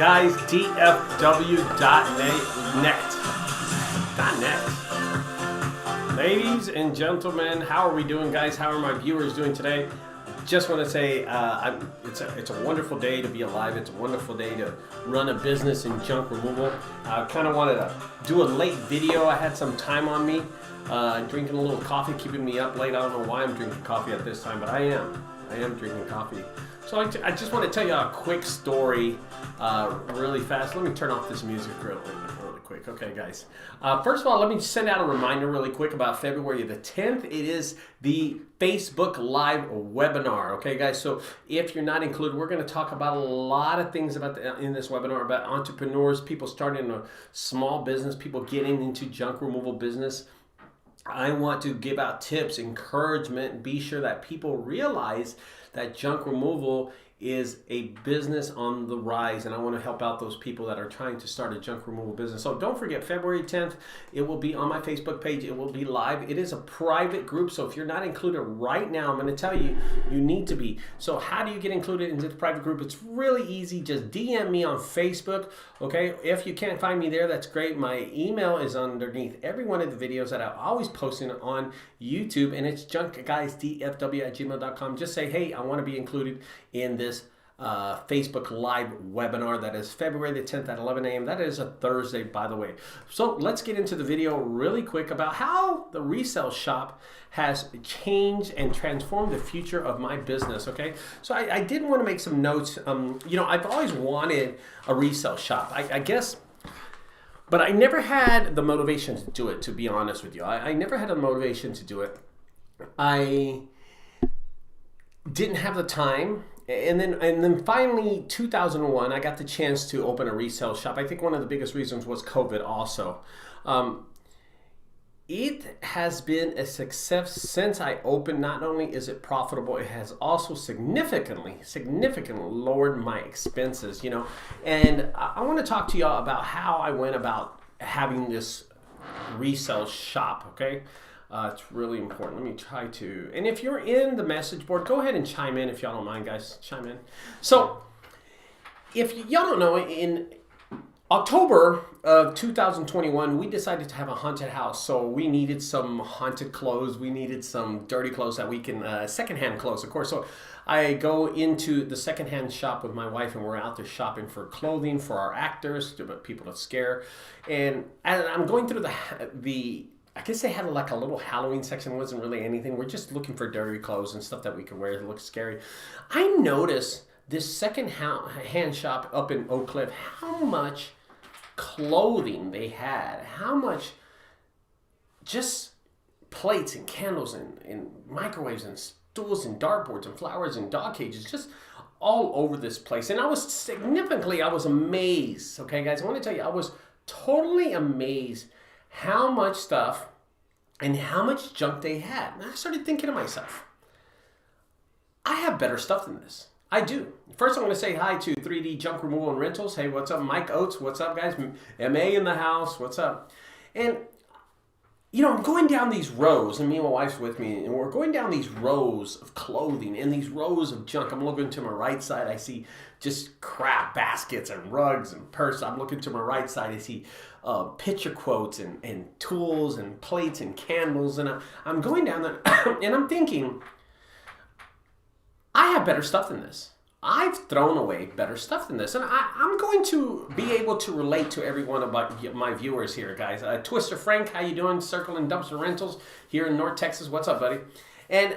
junkguysdfw.net. Ladies and gentlemen, how are we doing, guys? How are my viewers doing today? Just want to say it's a wonderful day to be alive. It's a wonderful day to run a business in junk removal. I kind of wanted to do a late video. I had some time on me, drinking a little coffee, keeping me up late. I don't know why I'm drinking coffee at this time, but I am drinking coffee. So I just want to tell you a quick story really fast. Let me turn off this music really quick. Okay, guys. First of all, let me send out a reminder really quick about February the 10th. It is the Facebook Live webinar. Okay, guys. So if you're not included, we're going to talk about a lot of things in this webinar about entrepreneurs, people starting a small business, people getting into junk removal business. I want to give out tips, encouragement, and be sure that people realize that junk removal is a business on the rise, and I want to help out those people that are trying to start a junk removal business. So don't forget, February 10th, it will be on my Facebook page. It will be live. It is a private group, so if you're not included right now, I'm going to tell you, you need to be. So how do you get included into the private group? It's really easy. Just DM me on Facebook, okay? If you can't find me there, that's great. My email is underneath every one of the videos that I'm always posting on YouTube, and it's junkguysdfw@gmail.com. Just say, hey, I want to be included in this Facebook Live webinar. That is February the 10th at 11 a.m. That is a Thursday, by the way. So let's get into the video really quick about how the resale shop has changed and transformed the future of my business, okay? So I did want to make some notes. You know, I've always wanted a resale shop, I guess, but I never had the motivation to do it, to be honest with you. I never had a motivation to do it. I didn't have the time. And then finally, 2001, I got the chance to open a resale shop. I think one of the biggest reasons was COVID also. It has been a success since I opened. Not only is it profitable, it has also significantly lowered my expenses, you know. And I want to talk to y'all about how I went about having this resale shop, okay? It's really important. Let me try to, and if you're in the message board, go ahead and chime in if y'all don't mind, guys. Chime in. So, if y'all don't know, in October of 2021, we decided to have a haunted house. So we needed some haunted clothes. We needed some dirty clothes that we can, secondhand clothes, of course. So I go into the secondhand shop with my wife, and we're out there shopping for clothing for our actors, people to scare. And I'm going through the I guess they had like a little Halloween section. It wasn't really anything. We're just looking for dirty clothes and stuff that we could wear that looks scary. I noticed this second-hand shop up in Oak Cliff, how much clothing they had, how much just plates and candles and microwaves and stools and dartboards and flowers and dog cages, just all over this place. And I was amazed. Okay, guys, I want to tell you, I was totally amazed how much stuff and how much junk they had. And I started thinking to myself, I have better stuff than this. I do. First, I want to say hi to 3D Junk Removal and Rentals. Hey, what's up? Mike Oates, what's up, guys? MA in the house, what's up? And, you know, I'm going down these rows, and me and my wife's with me, and we're going down these rows of clothing and these rows of junk. I'm looking to my right side, I see just crap baskets and rugs and purses. I'm looking to my right side, I see picture quotes and tools and plates and candles, and I'm going down there and I'm thinking, I have better stuff than this. I've thrown away better stuff than this, and I'm going to be able to relate to every one of my viewers here, guys. Twister Frank, how you doing? Circle and Dumpster Rentals here in North Texas. What's up, buddy? And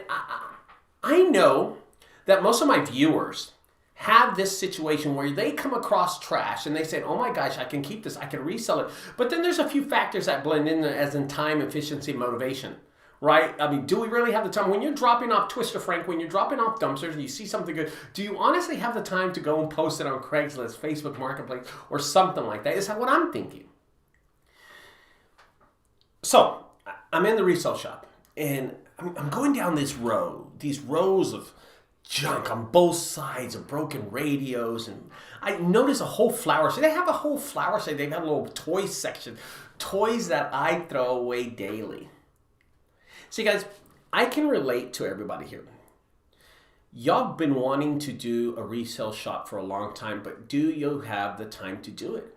I know that most of my viewers have this situation where they come across trash and they say, oh my gosh, I can keep this, I can resell it. But then there's a few factors that blend in, as in time, efficiency, motivation, right? I mean, do we really have the time? When you're dropping off Twister Frank, when you're dropping off dumpsters and you see something good, do you honestly have the time to go and post it on Craigslist, Facebook Marketplace, or something like that? Is that what I'm thinking? So I'm in the resale shop, and I'm going down these rows of junk on both sides of broken radios, and I notice a whole flower section. They have a whole flower section. They have a little toy section, toys that I throw away daily. See, guys, I can relate to everybody here. Y'all been wanting to do a resale shop for a long time, but do you have the time to do it?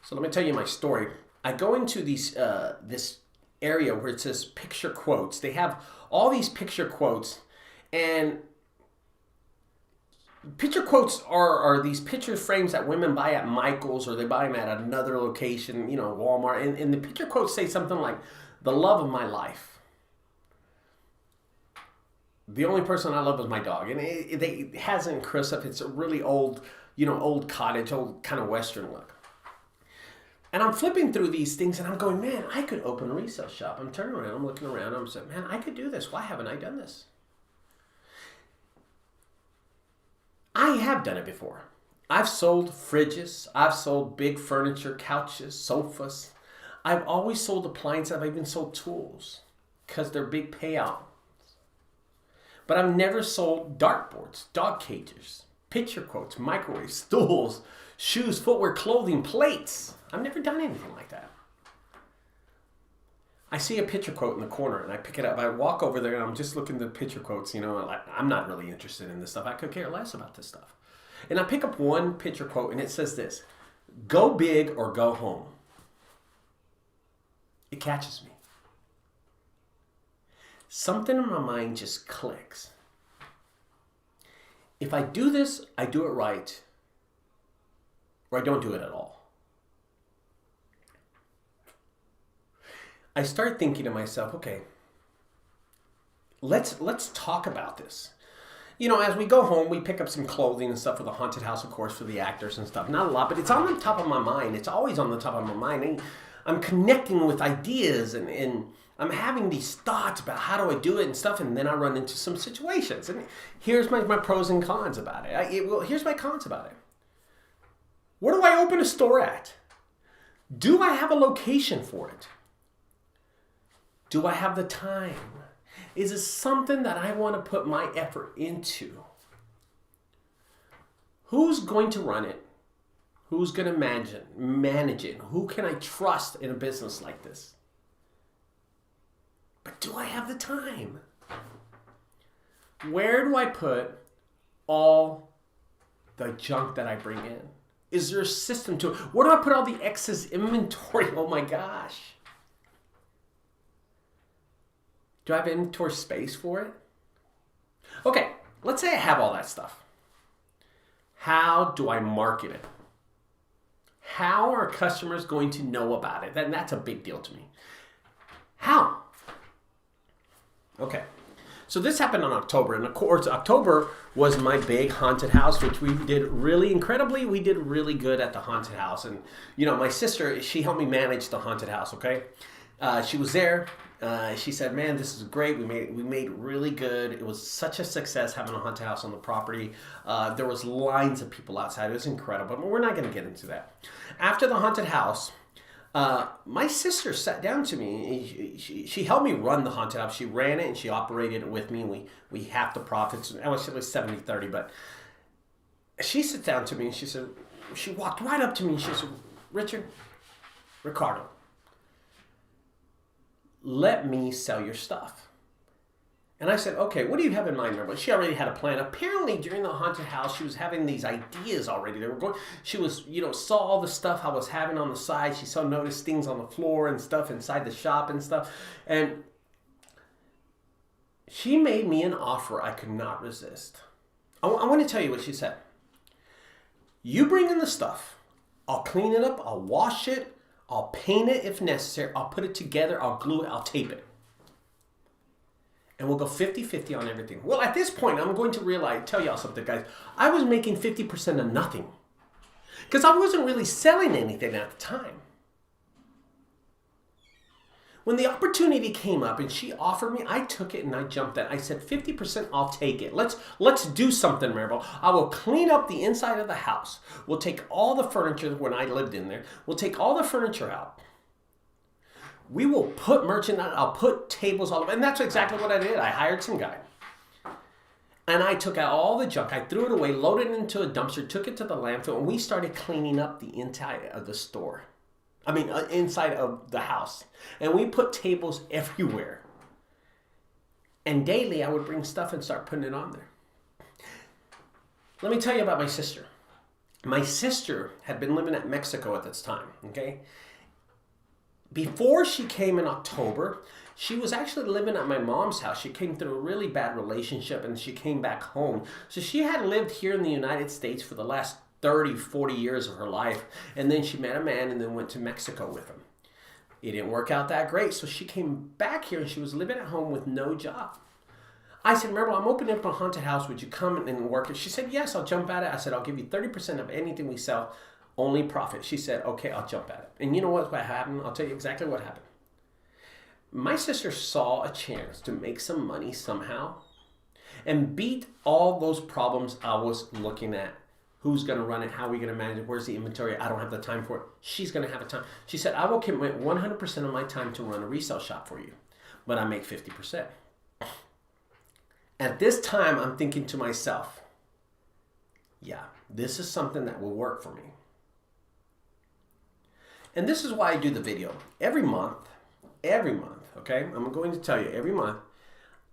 So let me tell you my story. I go into this area where it says picture quotes. They have all these picture quotes, and picture quotes are these picture frames that women buy at Michael's, or they buy them at another location, Walmart. And the picture quotes say something like, "The love of my life. The only person I love is my dog." And it hasn't crisp up. It's a really old, old cottage, old kind of Western look. And I'm flipping through these things and I'm going, man, I could open a resale shop. I'm turning around, I'm looking around, I'm saying, man, I could do this. Why haven't I done this? I have done it before. I've sold fridges. I've sold big furniture, couches, sofas. I've always sold appliances. I've even sold tools because they're big payout. But I've never sold dartboards, dog cages, picture quotes, microwaves, stools, shoes, footwear, clothing, plates. I've never done anything like that. I see a picture quote in the corner and I pick it up. I walk over there and I'm just looking at the picture quotes, I'm not really interested in this stuff. I could care less about this stuff. And I pick up one picture quote and it says this: "Go big or go home." It catches me. Something in my mind just clicks. If I do this, I do it right, or I don't do it at all. I start thinking to myself, okay, let's talk about this. As we go home, we pick up some clothing and stuff for the haunted house, of course, for the actors and stuff. Not a lot, but it's on the top of my mind. It's always on the top of my mind. And I'm connecting with ideas and I'm having these thoughts about how do I do it and stuff, and then I run into some situations. And here's my pros and cons about it. Here's my cons about it. Where do I open a store at? Do I have a location for it? Do I have the time? Is it something that I want to put my effort into? Who's going to run it? Who's going to manage it? Who can I trust in a business like this? But do I have the time? Where do I put all the junk that I bring in? Is there a system to it? Where do I put all the excess inventory? Oh my gosh. Do I have inventory space for it? Okay, let's say I have all that stuff. How do I market it? How are customers going to know about it? That's a big deal to me. How? Okay, so this happened in October, and of course, October was my big haunted house, which we did really incredibly. We did really good at the haunted house, and my sister, she helped me manage the haunted house. Okay, she was there. She said, "Man, this is great. We made really good. It was such a success having a haunted house on the property. There was lines of people outside. It was incredible. But we're not going to get into that." After the haunted house, my sister sat down to me. She helped me run the haunted house. She ran it and she operated it with me. We halved the profits. I was 70-30, but she sat down to me and she walked right up to me and she said, Ricardo, let me sell your stuff. And I said, okay, what do you have in mind, Mary? She already had a plan. Apparently, during the haunted house, she was having these ideas already. They were going. She was, saw all the stuff I was having on the side. She noticed things on the floor and stuff inside the shop and stuff. And she made me an offer I could not resist. I want to tell you what she said. You bring in the stuff. I'll clean it up. I'll wash it. I'll paint it if necessary. I'll put it together. I'll glue it. I'll tape it. And we'll go 50-50 on everything. Well, at this point, I'm going to tell y'all something, guys. I was making 50% of nothing. Because I wasn't really selling anything at the time. When the opportunity came up and she offered me, I took it and I jumped at it. I said, 50%, I'll take it. Let's do something, Maribel. I will clean up the inside of the house. We'll take all the furniture when I lived in there. We'll take all the furniture out. We will put merchandise, I'll put tables all over. And that's exactly what I did. I hired some guy. And I took out all the junk. I threw it away, loaded it into a dumpster, took it to the landfill, and we started cleaning up the inside of the store. Inside of the house. And we put tables everywhere. And daily I would bring stuff and start putting it on there. Let me tell you about my sister. My sister had been living at Mexico at this time, okay? Before she came in October, she was actually living at my mom's house. She came through a really bad relationship and she came back home. So she had lived here in the United States for the last 30, 40 years of her life. And then she met a man and then went to Mexico with him. It didn't work out that great. So she came back here and she was living at home with no job. I said, Myrtle, I'm opening up a haunted house. Would you come and work it? She said, yes, I'll jump at it. I said, I'll give you 30% of anything we sell, only profit. She said, okay, I'll jump at it. And you know what happened? I'll tell you exactly what happened. My sister saw a chance to make some money somehow and beat all those problems I was looking at. Who's going to run it? How are we going to manage it? Where's the inventory? I don't have the time for it. She's going to have the time. She said, I will commit 100% of my time to run a resale shop for you, but I make 50%. At this time, I'm thinking to myself, yeah, this is something that will work for me. And this is why I do the video. Every month, okay, I'm going to tell you, every month,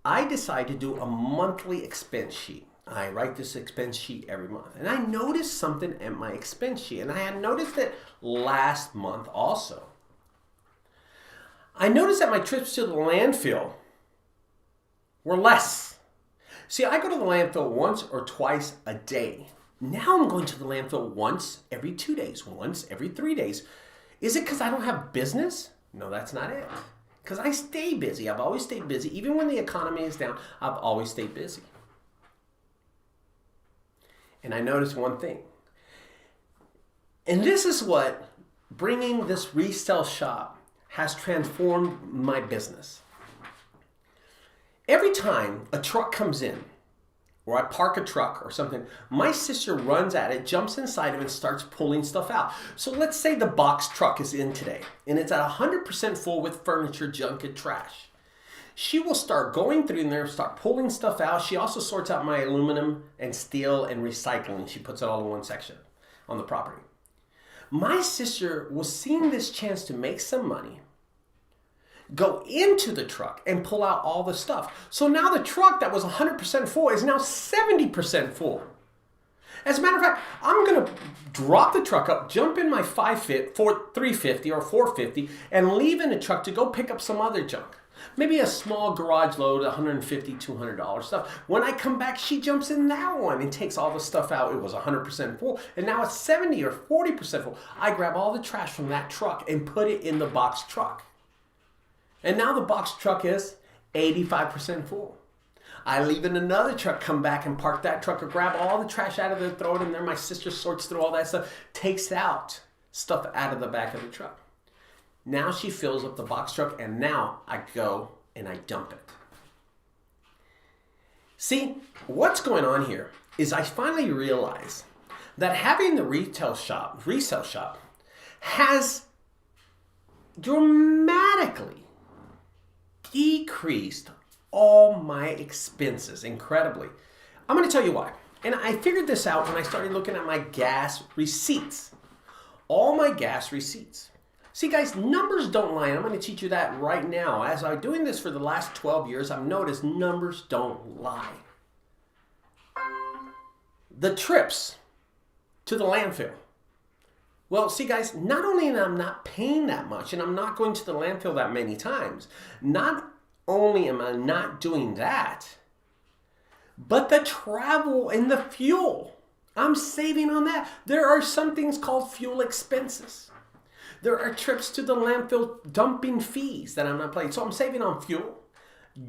I decide to do a monthly expense sheet. I write this expense sheet every month. And I noticed something in my expense sheet, and I had noticed it last month also. I noticed that my trips to the landfill were less. See, I go to the landfill once or twice a day. Now I'm going to the landfill once every 2 days, once every 3 days. Is it because I don't have business? No, that's not it. Because I stay busy. I've always stayed busy. Even when the economy is down, I've always stayed busy. And I noticed one thing. And this is what bringing this resale shop has transformed my business. Every time a truck comes in, or I park a truck or something, my sister runs at it, jumps inside of it, and starts pulling stuff out. So let's say the box truck is in today, and it's at 100% full with furniture, junk, and trash. She will start going through in there, start pulling stuff out. She also sorts out my aluminum and steel and recycling. She puts it all in one section on the property. My sister was seeing this chance to make some money, go into the truck and pull out all the stuff. So now the truck that was 100% full is now 70% full. As a matter of fact, I'm going to drop the truck up, jump in my 350 or 450, and leave in the truck to go pick up some other junk. Maybe a small garage load, $150, $200 stuff. When I come back, she jumps in that one and takes all the stuff out. It was 100% full, and now it's 70 or 40% full. I grab all the trash from that truck and put it in the box truck. And now the box truck is 85% full. I leave in another truck, come back and park that truck or grab all the trash out of there, throw it in there. My sister sorts through all that stuff, takes out stuff out of the back of the truck. Now she fills up the box truck, and now I go and I dump it. See, what's going on here is I finally realized that having the resale shop has dramatically decreased all my expenses incredibly. I'm going to tell you why. And I figured this out when I started looking at my gas receipts. All my gas receipts. See guys, numbers don't lie. And I'm going to teach you that right now. As I'm doing this for the last 12 years, I've noticed numbers don't lie. The trips to the landfill. Well, see guys, not only am I not paying that much and I'm not going to the landfill that many times, not only am I not doing that, but the travel and the fuel, I'm saving on that. There are some things called fuel expenses. There are trips to the landfill dumping fees that I'm not paying. So I'm saving on fuel,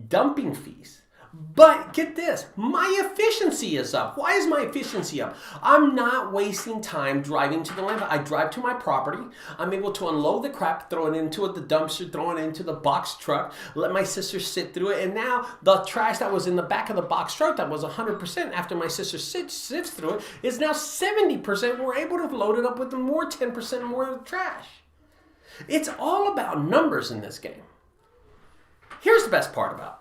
dumping fees. But get this, my efficiency is up. Why is my efficiency up? I'm not wasting time driving to the landfill. I drive to my property. I'm able to unload the crap, throw it into the dumpster, throw it into the box truck, let my sister sit through it. And now the trash that was in the back of the box truck that was 100% after my sister sifts through it is now 70%. We're able to load it up with more 10% more trash. It's all about numbers in this game. Here's the best part about it.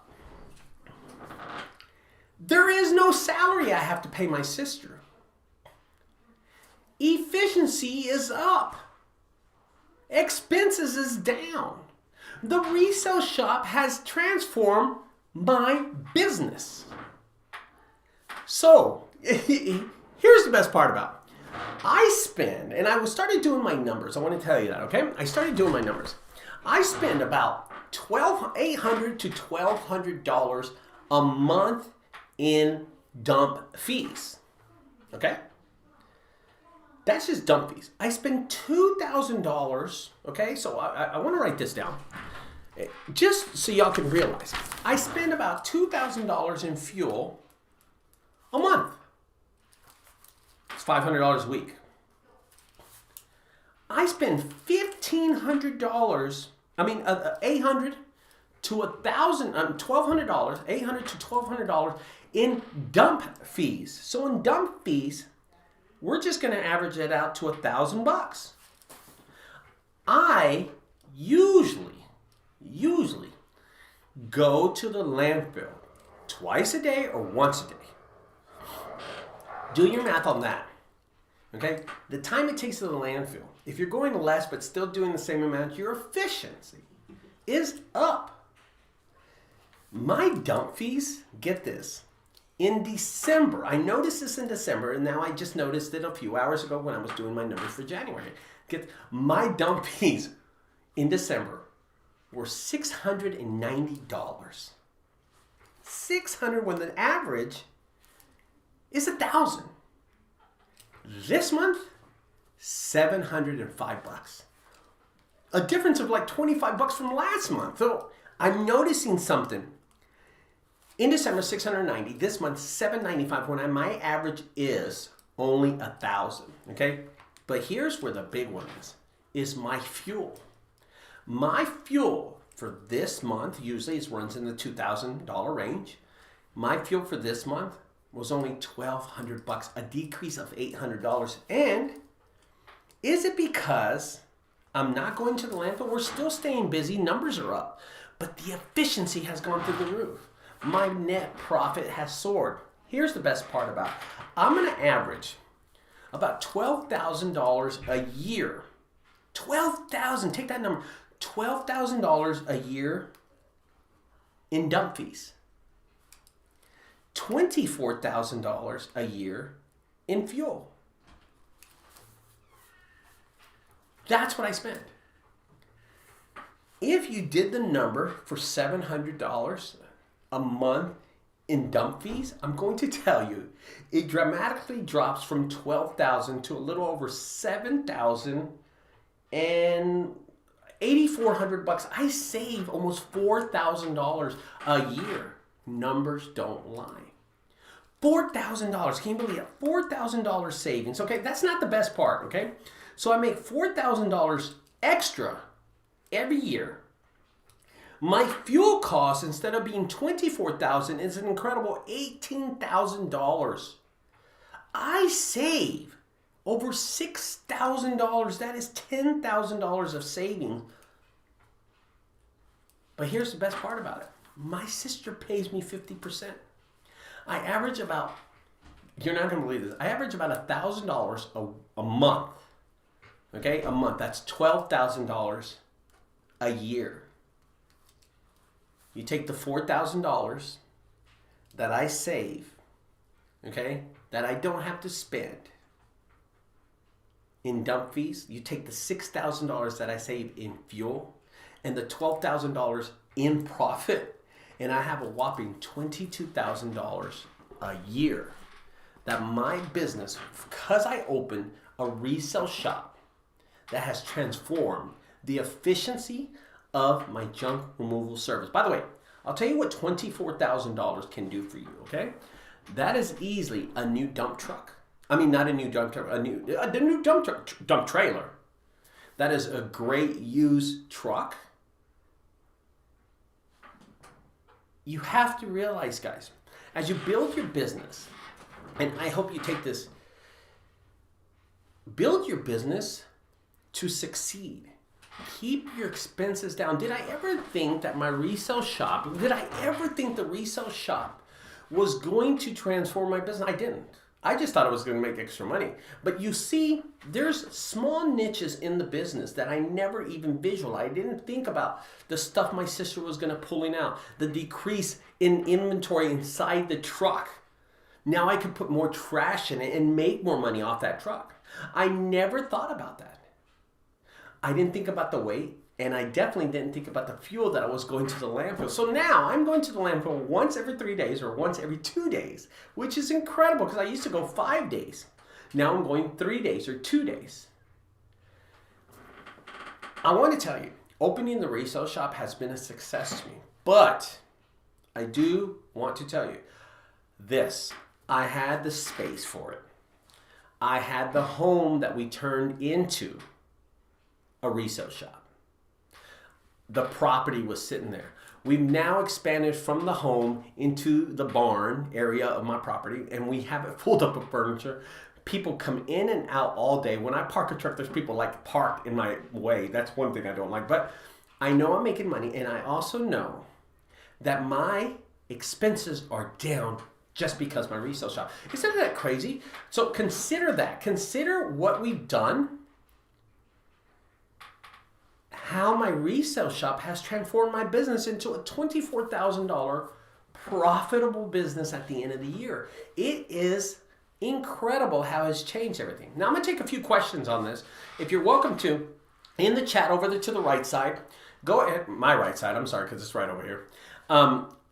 There is no salary I have to pay my sister. Efficiency is up. Expenses is down. The resale shop has transformed my business. So, here's the best part about it. I spend, and I started doing my numbers. I want to tell you that, okay? I started doing my numbers. I spend about $800 to $1,200 a month in dump fees, okay? That's just dump fees. I spend $2,000, okay? So I want to write this down. Just so y'all can realize, I spend about $2,000 in fuel a month. It's $500 a week. I spend $1,500, $800 to $1,200, $800 to $1,200 in dump fees. So in dump fees, we're just going to average it out to $1,000. I usually go to the landfill twice a day or once a day. Do your math on that. Okay? The time it takes to the landfill, if you're going less but still doing the same amount, your efficiency is up. My dump fees, get this, in December, I noticed this in December, and now I just noticed it a few hours ago when I was doing my numbers for January. My dump fees in December were $690. $600 when the average is $1,000. This month, $705. A difference of like $25 from last month. So I'm noticing something. In December, $690. This month, $795. When my average is only $1,000. Okay, but here's where the big one is my fuel. My fuel for this month usually runs in the $2,000 range. My fuel for this month was only $1,200, a decrease of $800. And is it because I'm not going to the landfill? We're still staying busy. Numbers are up, but the efficiency has gone through the roof. My net profit has soared. Here's the best part about it. I'm going to average about $12,000 a year. $12,000. Take that number. $12,000 a year in dump fees. $24,000 a year in fuel. That's what I spend. If you did the number for $700 a month in dump fees, I'm going to tell you, it dramatically drops from $12,000 to a little over $7,000 and $8,400. I save almost $4,000 a year. Numbers don't lie. $4,000. Can you believe it? $4,000 savings. Okay, that's not the best part. Okay, so I make $4,000 extra every year. My fuel cost, instead of being $24,000, is an incredible $18,000. I save over $6,000. That is $10,000 of saving. But here's the best part about it. My sister pays me 50%. I average about, you're not going to believe this, I average about $1,000 a month. Okay, a month. That's $12,000 a year. You take the $4,000 that I save, okay, that I don't have to spend in dump fees. You take the $6,000 that I save in fuel and the $12,000 in profit, and I have a whopping $22,000 a year that my business, because I opened a resale shop that has transformed the efficiency of my junk removal service. By the way, I'll tell you what $24,000 can do for you, okay? That is easily a new dump truck. I mean, not a new dump truck, a new dump trailer. That is a great used truck. You have to realize, guys, as you build your business, and I hope you take this, build your business to succeed. Keep your expenses down. Did I ever think that my resale shop, did I ever think the resale shop was going to transform my business? I didn't. I just thought I was going to make extra money. But you see, there's small niches in the business that I never even visualized. I didn't think about the stuff my sister was going to pulling out, the decrease in inventory inside the truck. Now I could put more trash in it and make more money off that truck. I never thought about that. I didn't think about the weight, and I definitely didn't think about the fuel that I was going to the landfill. So now I'm going to the landfill once every 3 days or once every 2 days, which is incredible because I used to go 5 days. Now I'm going 3 days or 2 days. I want to tell you, opening the resale shop has been a success to me, but I do want to tell you this. I had the space for it. I had the home that we turned into a resale shop. The property was sitting there. We've now expanded from the home into the barn area of my property, and we have it filled up with furniture. People come in and out all day. When I park a truck, there's people like parked in my way. That's one thing I don't like. But I know I'm making money, and I also know that my expenses are down just because my resale shop. Isn't that crazy? So consider that. Consider what we've done. How my resale shop has transformed my business into a $24,000 profitable business at the end of the year. It is incredible how it's changed everything. Now I'm going to take a few questions on this. If you're welcome to, in the chat over there to the right side, go ahead, my right side, I'm sorry because it's right over here.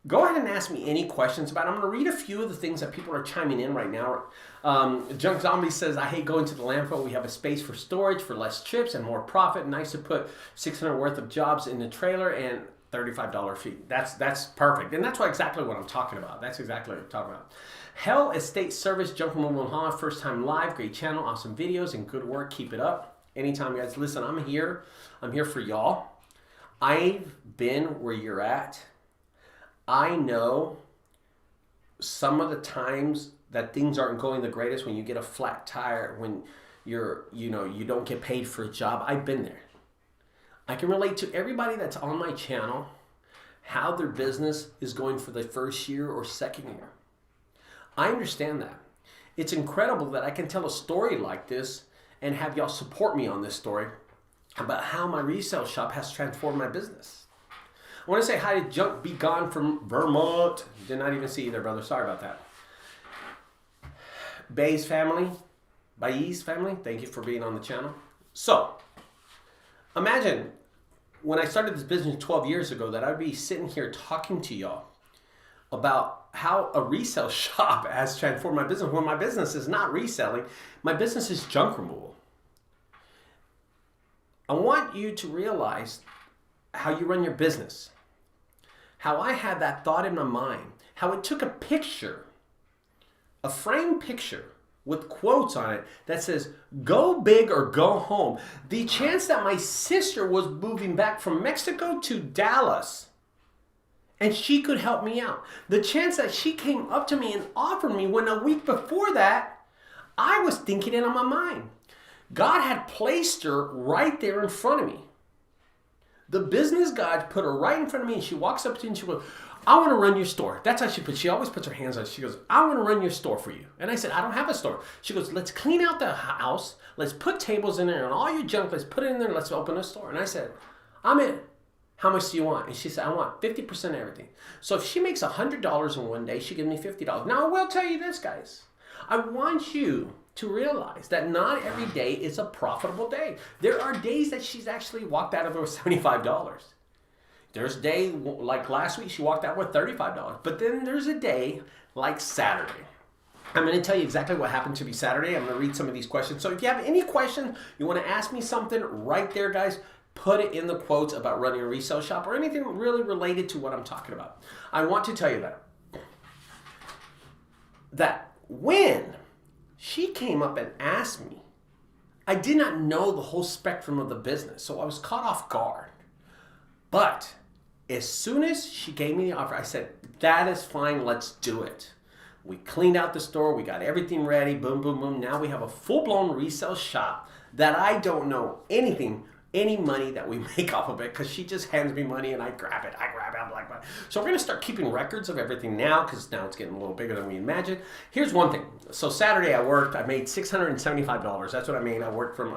Go ahead and ask me any questions about it. I'm going to read a few of the things that people are chiming in right now. Junk Zombie says, I hate going to the landfill. We have a space for storage, for less trips and more profit. Nice to put $600 worth of jobs in the trailer and $35 fee. That's perfect. And that's exactly what I'm talking about. That's exactly what I'm talking about. Hell Estate Service, Junk Removal and Haul, first time live, great channel, awesome videos and good work. Keep it up. Anytime, guys. Listen, I'm here. I'm here for y'all. I've been where you're at. I know some of the times that things aren't going the greatest when you get a flat tire, when you don't get paid for a job. I've been there. I can relate to everybody that's on my channel, how their business is going for the first year or second year. I understand that. It's incredible that I can tell a story like this and have y'all support me on this story about how my resale shop has transformed my business. I want to say hi to Junk Be Gone from Vermont. Did not even see you there, brother. Sorry about that. Bays family, thank you for being on the channel. So, imagine when I started this business 12 years ago that I'd be sitting here talking to y'all about how a resale shop has transformed my business. When my business is not reselling, my business is junk removal. I want you to realize how you run your business. How I had that thought in my mind, how it took a picture, a framed picture with quotes on it that says, go big or go home. The chance that my sister was moving back from Mexico to Dallas and she could help me out. The chance that she came up to me and offered me when a week before that, I was thinking it on my mind. God had placed her right there in front of me. The business God put her right in front of me, and she walks up to me and she goes, I want to run your store. That's how she always puts her hands on it. She goes, I want to run your store for you. And I said, I don't have a store. She goes, let's clean out the house. Let's put tables in there and all your junk. Let's put it in there. Let's open a store. And I said, I'm in. How much do you want? And she said, I want 50% of everything. So if she makes $100 in one day, she gives me $50. Now I will tell you this, guys. I want you to realize that not every day is a profitable day. There are days that she's actually walked out of it with $75. There's a day like last week, she walked out with $35. But then there's a day like Saturday. I'm going to tell you exactly what happened to me Saturday. I'm going to read some of these questions. So if you have any questions, you want to ask me something right there, guys, put it in the quotes about running a resale shop or anything really related to what I'm talking about. I want to tell you that when she came up and asked me, I did not know the whole spectrum of the business, so I was caught off guard. But as soon as she gave me the offer, I said, that is fine, let's do it. We cleaned out the store, we got everything ready, boom, boom, boom. Now we have a full-blown resale shop that I don't know anything any money that we make off of it, because she just hands me money and I grab it. I'm like, so we're going to start keeping records of everything now, because now it's getting a little bigger than we imagined. Here's one thing. So Saturday I worked. I made $675. That's what I made. I worked from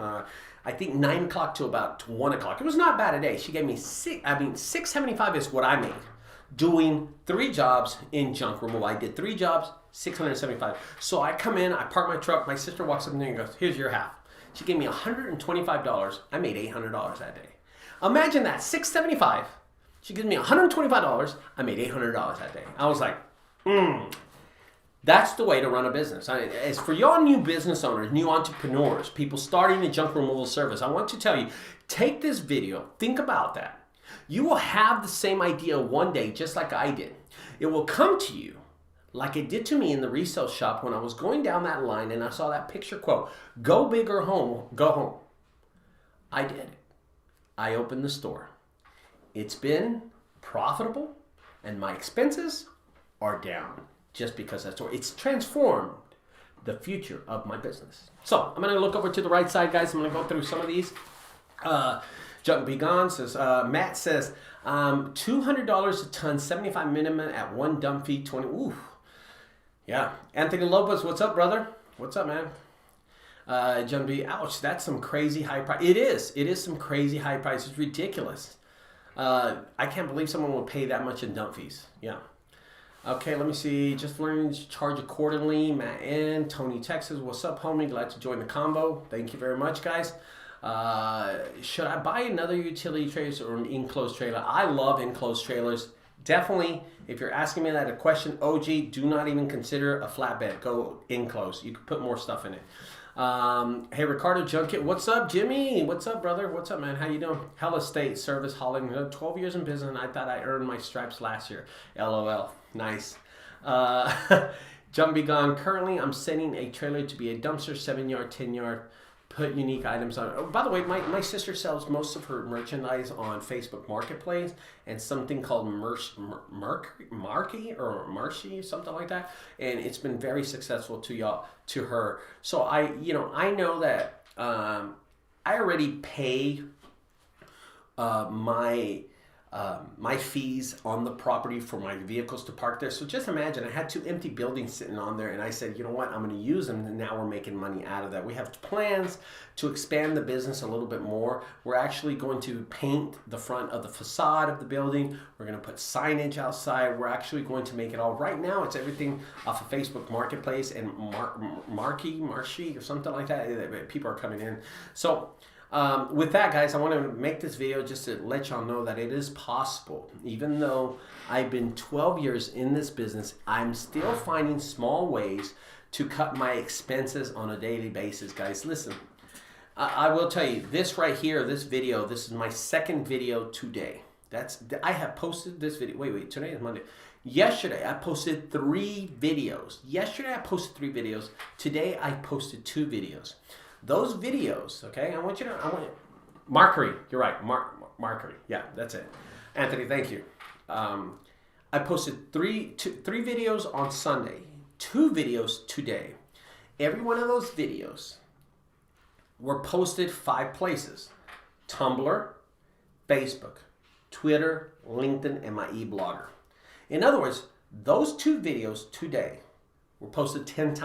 I think 9 o'clock to about 1 o'clock. It was not bad a day. She gave me $675 is what I made doing 3 jobs in junk removal. I did 3 jobs, $675. So I come in, I park my truck. My sister walks up to me and goes, "Here's your half." She gave me $125. I made $800 that day. Imagine that, $675. She gives me $125. I made $800 that day. I was like, that's the way to run a business. As for y'all new business owners, new entrepreneurs, people starting a junk removal service, I want to tell you, take this video, think about that. You will have the same idea one day, just like I did. It will come to you like it did to me in the resale shop when I was going down that line and I saw that picture quote, "Go big or home, go home." I did it. I opened the store. It's been profitable and my expenses are down just because that's what it's transformed the future of my business. So I'm going to look over to the right side, guys. I'm going to go through some of these. Junk Be Gone says, Matt says, $200 a ton, 75 minimum at 1 dump fee, 20. Ooh. Yeah. Anthony Lopez, what's up, brother? What's up, man? John B, ouch, that's some crazy high price. It is some crazy high price. It's ridiculous. I can't believe someone would pay that much in dump fees. Yeah. Okay, let me see. Just learning to charge accordingly. Matt N. Tony, Texas. What's up, homie? Glad to join the combo. Thank you very much, guys. Should I buy another utility trailer or an enclosed trailer? I love enclosed trailers. Definitely, if you're asking me that a question, OG, do not even consider a flatbed. Go enclosed. You can put more stuff in it. Hey, Ricardo Junket, what's up, Jimmy? What's up, brother? What's up, man? How you doing? Hella State Service hauling. 12 years in business, and I thought I earned my stripes last year. LOL. Nice. Jump Be Gone. Currently, I'm setting a trailer to be a dumpster, 7-yard, 10-yard. Put unique items on it. Oh, by the way, my sister sells most of her merchandise on Facebook Marketplace and something called Marky or Marshy, something like that. And it's been very successful to her. So I know that I already pay my fees on the property for my vehicles to park there. So just imagine I had 2 empty buildings sitting on there and I said, you know what, I'm going to use them, and now we're making money out of that. We have plans to expand the business a little bit more. We're actually going to paint the front of the facade of the building. We're going to put signage outside. We're actually going to make it all. Right now it's everything off of Facebook Marketplace and Marshy or something like that. People are coming in. So with that, guys, I want to make this video just to let y'all know that it is possible. Even though I've been 12 years in this business, I'm still finding small ways to cut my expenses on a daily basis, guys. Listen, I will tell you, this right here, this video, this is my 2nd video today. I have posted this video. Wait, today is Monday. Yesterday, I posted 3 videos. Today, I posted 2 videos. Those videos, okay, I want you Markery, you're right, Markery, yeah, that's it. Anthony, thank you. I posted 3 videos on Sunday, 2 videos today. Every one of those videos were posted 5 places: Tumblr, Facebook, Twitter, LinkedIn, and my e-blogger. In other words, those 2 videos today were posted 10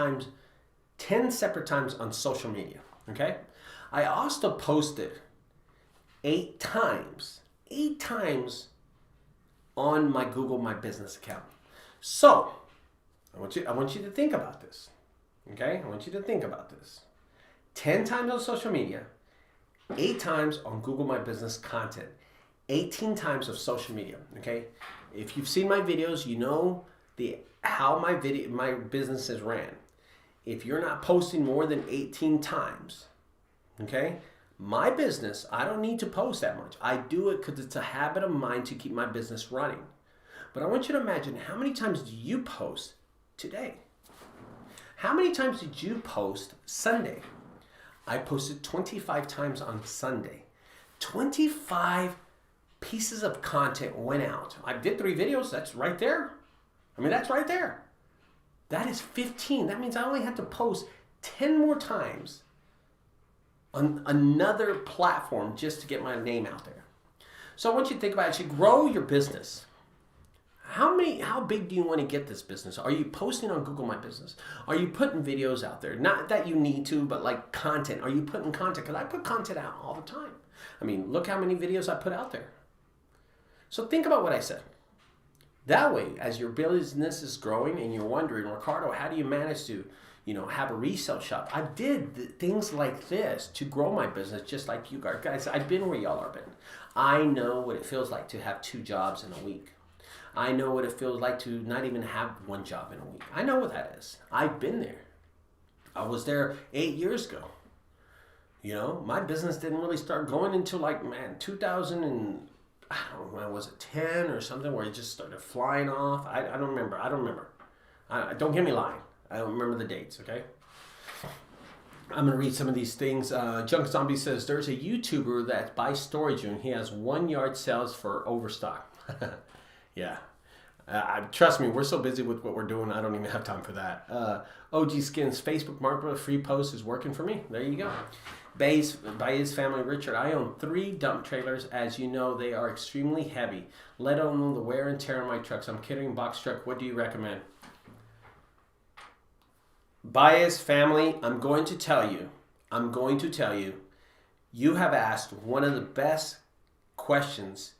separate times on social media. Okay, I also posted 8 times on my Google My Business account. So I want you to think about this. Okay, I want you to think about this. 10 times on social media, 8 times on Google My Business content, 18 times of social media. Okay, if you've seen my videos, you know how my business is ran. If you're not posting more than 18 times, okay, my business, I don't need to post that much. I do it because it's a habit of mine to keep my business running. But I want you to imagine, how many times do you post today? How many times did you post Sunday? I posted 25 times on Sunday. 25 pieces of content went out. I did 3 videos. That's right there. That's right there. That is 15. That means I only have to post 10 more times another platform just to get my name out there. So I want you to think about it. You grow your business. How big do you want to get this business? Are you posting on Google My Business? Are you putting videos out there? Not that you need to, but like content. Are you putting content? Because I put content out all the time. I mean, look how many videos I put out there. So think about what I said. That way, as your business is growing and you're wondering, Ricardo, how do you manage to, have a resale shop? I did things like this to grow my business just like you guys. Guys, I've been where y'all are been. I know what it feels like to have 2 jobs in a week. I know what it feels like to not even have 1 job in a week. I know what that is. I've been there. I was there 8 years ago. My business didn't really start going until 2000 and I don't know, was it 10 or something where it just started flying off? I don't remember. Don't get me lying. I don't remember the dates, okay? I'm going to read some of these things. Junk Zombie says, there's a YouTuber that buys storage and he has 1 yard sales for overstock. Yeah. Trust me, we're so busy with what we're doing, I don't even have time for that. OG Skins, Facebook Marketplace free post is working for me. There you go. By his family, Richard, I own 3 dump trailers. As you know, they are extremely heavy. Let alone the wear and tear on my trucks. I'm kidding, box truck. What do you recommend? By his family, I'm going to tell you, you have asked one of the best questions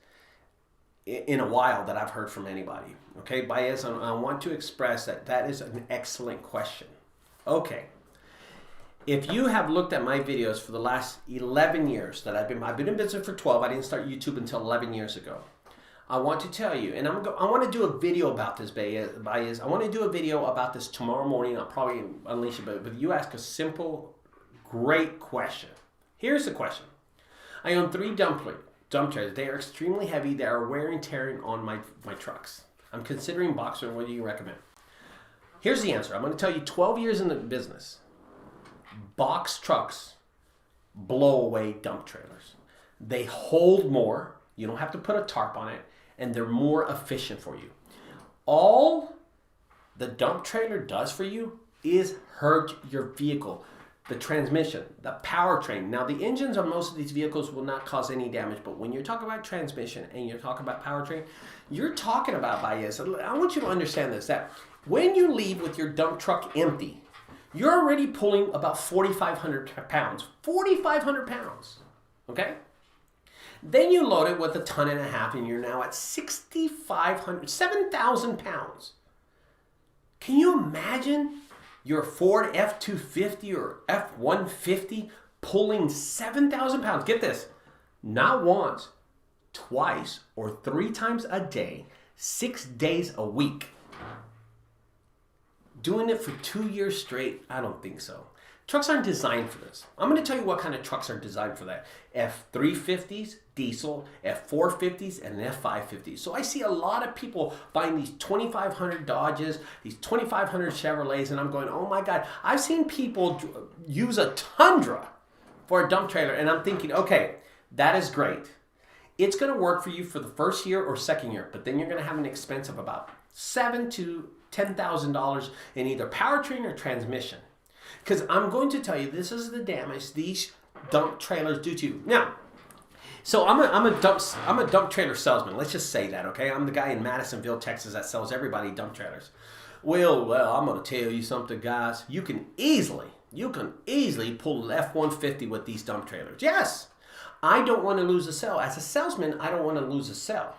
in a while that I've heard from anybody. Okay, Baez, I want to express that is an excellent question. Okay, if you have looked at my videos for the last 11 years that I've been in business for 12. I didn't start YouTube until 11 years ago. I want to tell you, and I want to do a video about this, Baez. I want to do a video about this tomorrow morning. I'll probably unleash it, but you ask a simple, great question. Here's the question. I own 3 dump trailers. They are extremely heavy. They are wearing and tearing on my trucks. I'm considering boxer. What do you recommend? Here's the answer. I'm going to tell you 12 years in the business. Box trucks blow away dump trailers. They hold more. You don't have to put a tarp on it. And they're more efficient for you. All the dump trailer does for you is hurt your vehicle. The transmission, the powertrain. Now, the engines on most of these vehicles will not cause any damage, but when you're talking about transmission and you're talking about powertrain, you're talking about, Baez, I want you to understand this, that when you leave with your dump truck empty, you're already pulling about 4,500 pounds. 4,500 pounds, okay? Then you load it with 1.5 tons and you're now at 6,500, 7,000 pounds. Can you imagine your Ford F-250 or F-150 pulling 7,000 pounds? Get this, not once, twice, or 3 times a day, 6 days a week. Doing it for 2 years straight? I don't think so. Trucks aren't designed for this. I'm going to tell you what kind of trucks are designed for that. F-350s, diesel, F-450s, and F-550s. So I see a lot of people buying these 2,500 Dodges, these 2,500 Chevrolets, and I'm going, oh my God. I've seen people use a Tundra for a dump trailer, and I'm thinking, okay, that is great. It's going to work for you for the first year or second year, but then you're going to have an expense of about $7,000 to $10,000 in either powertrain or transmission. Because I'm going to tell you, this is the damage these dump trailers do to you. Now, so I'm a dump trailer salesman. Let's just say that, okay? I'm the guy in Madisonville, Texas, that sells everybody dump trailers. Well, I'm going to tell you something, guys. You can easily pull an F-150 with these dump trailers. Yes, I don't want to lose a sale. As a salesman, I don't want to lose a sale.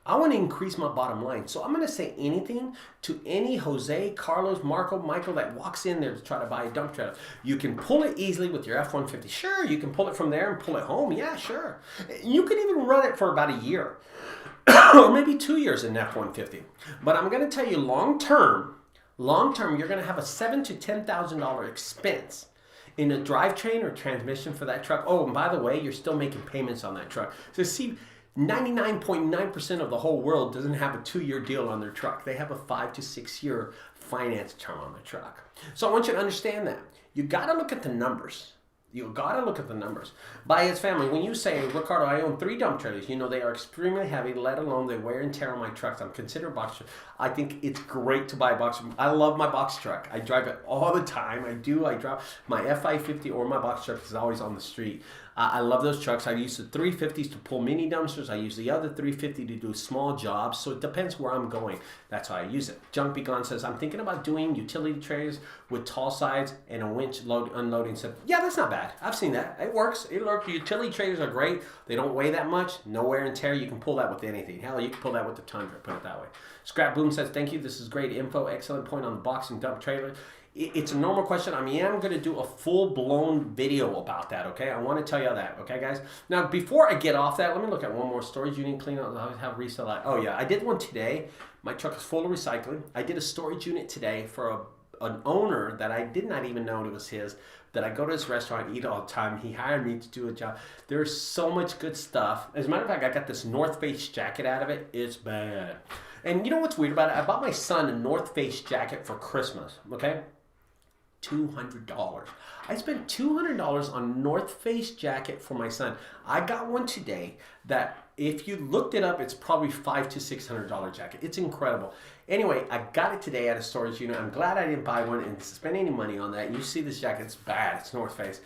I want to increase my bottom line. So I'm going to say anything to any Jose, Carlos, Marco, Michael that walks in there to try to buy a dump trailer. You can pull it easily with your F-150. Sure, you can pull it from there and pull it home. Yeah, sure. You can even run it for about a year or maybe 2 years in F-150. But I'm going to tell you long term, you're going to have a $7,000 to $10,000 expense in a drivetrain or transmission for that truck. Oh, and by the way, you're still making payments on that truck. So see, 99.9% of the whole world doesn't have a 2-year deal on their truck. They have a 5 to 6 year finance term on the truck. So I want you to understand that. You got to look at the numbers. You gotta look at the numbers. By its family, when you say, Ricardo, I own 3 dump trailers, you know they are extremely heavy, let alone they wear and tear on my trucks. I'm considered a box truck. I think it's great to buy a box. I love my box truck. I drive it all the time. I drive my F550 or my box truck is always on the street. I love those trucks. I use the 350s to pull mini dumpsters. I use the other 350 to do small jobs. So it depends where I'm going. That's how I use it. Junk Be Gone says, I'm thinking about doing utility trays with tall sides and a winch unloading system. Yeah, that's not bad. I've seen that. It works. Utility trays are great. They don't weigh that much. No wear and tear. You can pull that with anything. Hell, you can pull that with the Tundra. Put it that way. Scrap Boom says, thank you. This is great info. Excellent point on the box and dump trailer. It's a normal question. I am going to do a full-blown video about that, okay? I want to tell you that, okay, guys? Now, before I get off that, let me look at one more storage unit clean-out. I have resale. Oh, yeah, I did one today. My truck is full of recycling. I did a storage unit today for an owner that I did not even know it was his, that I go to his restaurant, eat all the time. He hired me to do a job. There's so much good stuff. As a matter of fact, I got this North Face jacket out of it. It's bad. And you know what's weird about it? I bought my son a North Face jacket for Christmas, okay? $200. I spent $200 on North Face jacket for my son. I got one today that if you looked it up, it's probably $500 to $600 jacket. It's incredible. Anyway, I got it today at a storage unit. I'm glad I didn't buy one and spend any money on that. You see this jacket, it's bad. It's North Face.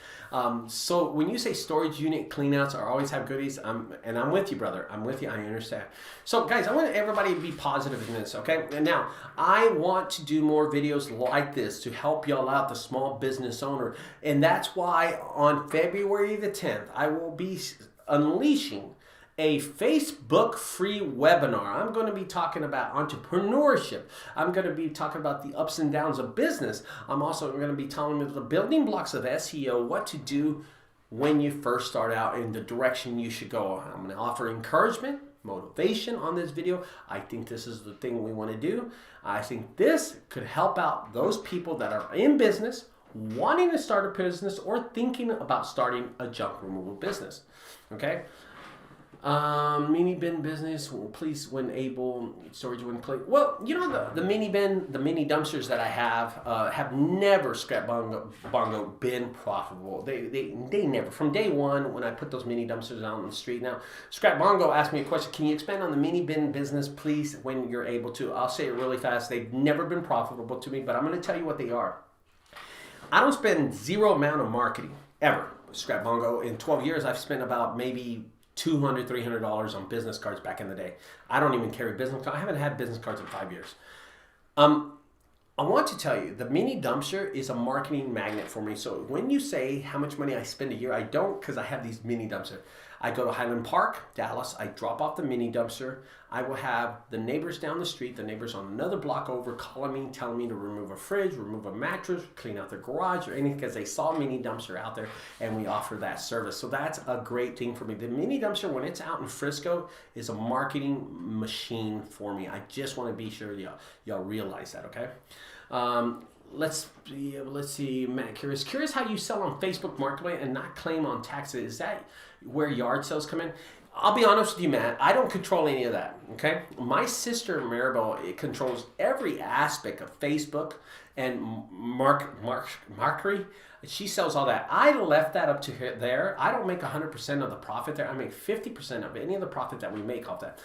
So when you say storage unit cleanouts are always have goodies, and I'm with you, brother. I'm with you. I understand. So guys, I want everybody to be positive in this, okay? And now, I want to do more videos like this to help y'all out, the small business owner. And that's why on February the 10th, I will be unleashing a Facebook free webinar. I'm going to be talking about entrepreneurship. I'm going to be talking about the ups and downs of business. I'm also going to be telling you the building blocks of SEO, what to do when you first start out in the direction you should go. I'm going to offer encouragement, motivation on this video. I think this is the thing we want to do. I think this could help out those people that are in business, wanting to start a business, or thinking about starting a junk removal business. Okay? Mini bin business, please, when able, storage when play. Well, you know, the mini bin, the mini dumpsters that I have never, Scrap Bongo, been profitable. They never, from day one when I put those mini dumpsters out on the street. Now, Scrap Bongo asked me a question, can you expand on the mini bin business, please, when you're able to? I'll say it really fast. They've never been profitable to me, but I'm going to tell you what they are. I don't spend zero amount of marketing, ever. Scrap Bongo, in 12 years, I've spent about maybe $200, $300 on business cards back in the day. I don't even carry business cards. I haven't had business cards in 5 years. I want to tell you, the mini dumpster is a marketing magnet for me. So when you say how much money I spend a year, I don't, because I have these mini dumpsters. I go to Highland Park, Dallas. I drop off the mini dumpster. I will have the neighbors down the street, the neighbors on another block over, calling me, telling me to remove a fridge, remove a mattress, clean out their garage or anything, because they saw a mini dumpster out there, and we offer that service. So that's a great thing for me. The mini dumpster, when it's out in Frisco, is a marketing machine for me. I just want to be sure y'all realize that, okay? Let's see, Matt, curious how you sell on Facebook Marketplace and not claim on taxes. Is that where yard sales come in? I'll be honest with you, Matt. I don't control any of that, okay? My sister, Maribel, controls every aspect of Facebook and marketing. She sells all that. I left that up to her there. I don't make 100% of the profit there. I make 50% of any of the profit that we make off that.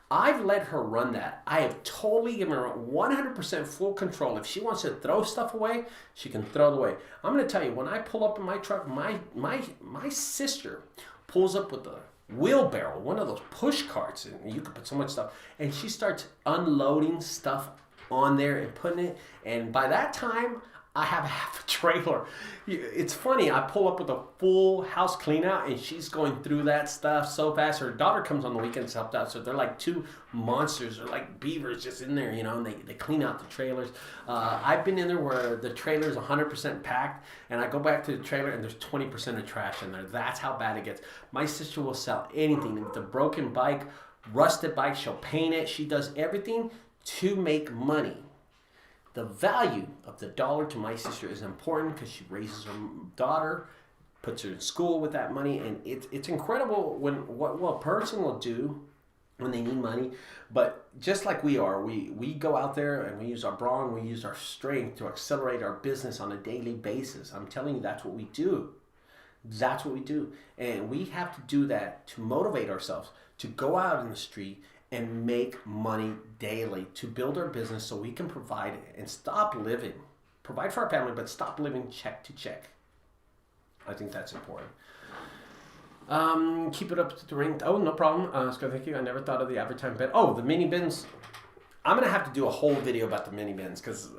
I've let her run that. I have totally given her 100% full control. If she wants to throw stuff away, she can throw it away. I'm going to tell you, when I pull up in my truck, my sister pulls up with a wheelbarrow, one of those push carts, and you can put so much stuff, and she starts unloading stuff on there and putting it, and by that time, I have half a trailer. It's funny, I pull up with a full house clean out and she's going through that stuff so fast. Her daughter comes on the weekends to help out, so they're like two monsters. They're like beavers just in there, you know, and they clean out the trailers. I've been in there where the trailer is 100% packed, and I go back to the trailer and there's 20% of trash in there. That's how bad it gets. My sister will sell anything. If it's a broken bike, rusted bike, she'll paint it. She does everything to make money. The value of the dollar to my sister is important because she raises her daughter, puts her in school with that money, and it's incredible when what a person will do when they need money. But just like we are, we go out there and we use our brawn, we use our strength to accelerate our business on a daily basis. I'm telling you, that's what we do. That's what we do. And we have to do that to motivate ourselves to go out in the street and make money daily to build our business so we can provide and stop living, provide for our family, but stop living check to check. I think that's important. Keep it up to the ring. Oh, no problem. Scott, thank you. I never thought of the advertising bit. Oh, the mini bins. I'm going to have to do a whole video about the mini bins because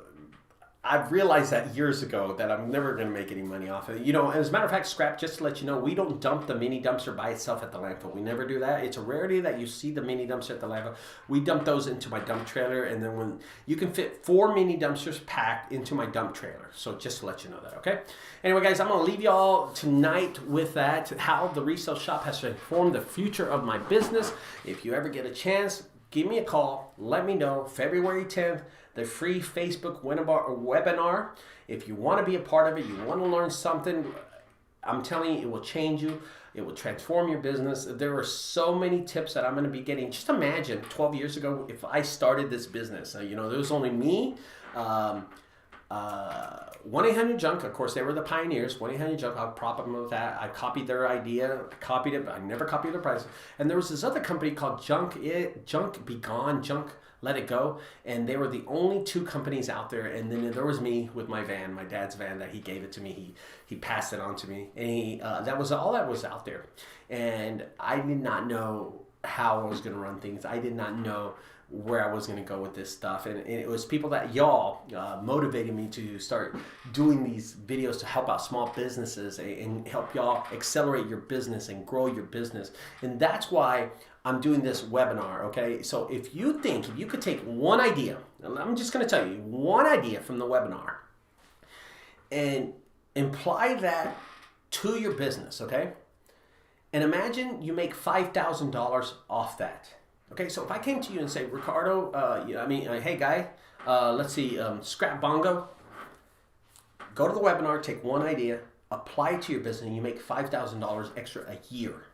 I've realized that years ago that I'm never going to make any money off of it. You know, as a matter of fact, Scrap, just to let you know, we don't dump the mini dumpster by itself at the landfill. We never do that. It's a rarity that you see the mini dumpster at the landfill. We dump those into my dump trailer, and then when you can fit 4 mini dumpsters packed into my dump trailer. So just to let you know that, okay? Anyway, guys, I'm going to leave you all tonight with that, how the resale shop has transformed the future of my business. If you ever get a chance, give me a call. Let me know. February 10th. The free Facebook webinar. If you want to be a part of it, you want to learn something, I'm telling you, it will change you. It will transform your business. There are so many tips that I'm going to be getting. Just imagine 12 years ago if I started this business. You know, there was only me, 1-800-JUNK. Of course, they were the pioneers. 1-800-JUNK. I'll prop them with that. I copied their idea. I copied it, but I never copied their price. And there was this other company called Junk Be Gone, Junk Let It Go, and they were the only 2 companies out there. And then there was me with my van, my dad's van, that he gave it to me. He passed it on to me, and that was all that was out there. And I did not know how I was going to run things. I did not know where I was going to go with this stuff, and it was people that y'all motivated me to start doing these videos to help out small businesses and help y'all accelerate your business and grow your business. And that's why I'm doing this webinar, okay? So if you could take one idea, and I'm just going to tell you one idea from the webinar and apply that to your business, okay? And imagine you make $5,000 off that. Okay, so if I came to you and say, Ricardo, hey guy, let's see, Scrap Bongo, go to the webinar, take one idea, apply it to your business, and you make $5,000 extra a year.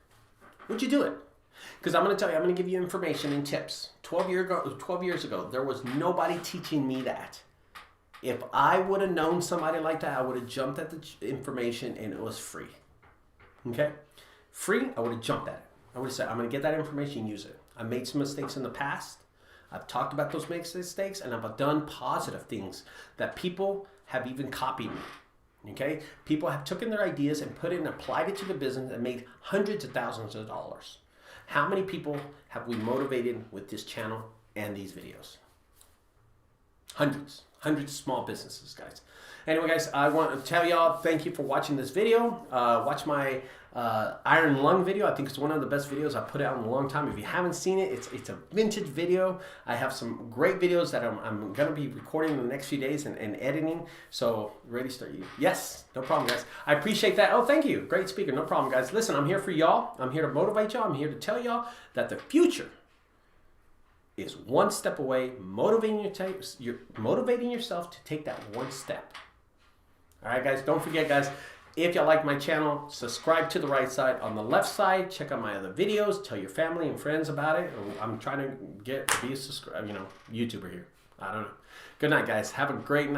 Would you do it? Because I'm going to tell you, I'm going to give you information and tips. 12 years ago, there was nobody teaching me that. If I would have known somebody like that, I would have jumped at the information, and it was free. Okay? Free, I would have jumped at it. I would have said, I'm going to get that information, use it. I made some mistakes in the past. I've talked about those mistakes, and I've done positive things that people have even copied me. Okay? People have taken their ideas and put it and applied it to the business and made hundreds of thousands of dollars. How many people have we motivated with this channel and these videos? Hundreds of small businesses, guys. Anyway, guys, I want to tell y'all thank you for watching this video. Watch my Iron Lung video. I think it's one of the best videos I put out in a long time. If you haven't seen it, it's a vintage video. I have some great videos that I'm going to be recording in the next few days and editing. So, ready to start you? Yes, no problem, guys. I appreciate that. Oh, thank you. Great speaker. No problem, guys. Listen, I'm here for y'all. I'm here to motivate y'all. I'm here to tell y'all that the future is one step away, motivating yourself to take that one step. All right, guys, don't forget, guys, if you like my channel, subscribe to the right side. On the left side, check out my other videos. Tell your family and friends about it. I'm trying to be a YouTuber here. I don't know. Good night, guys. Have a great night.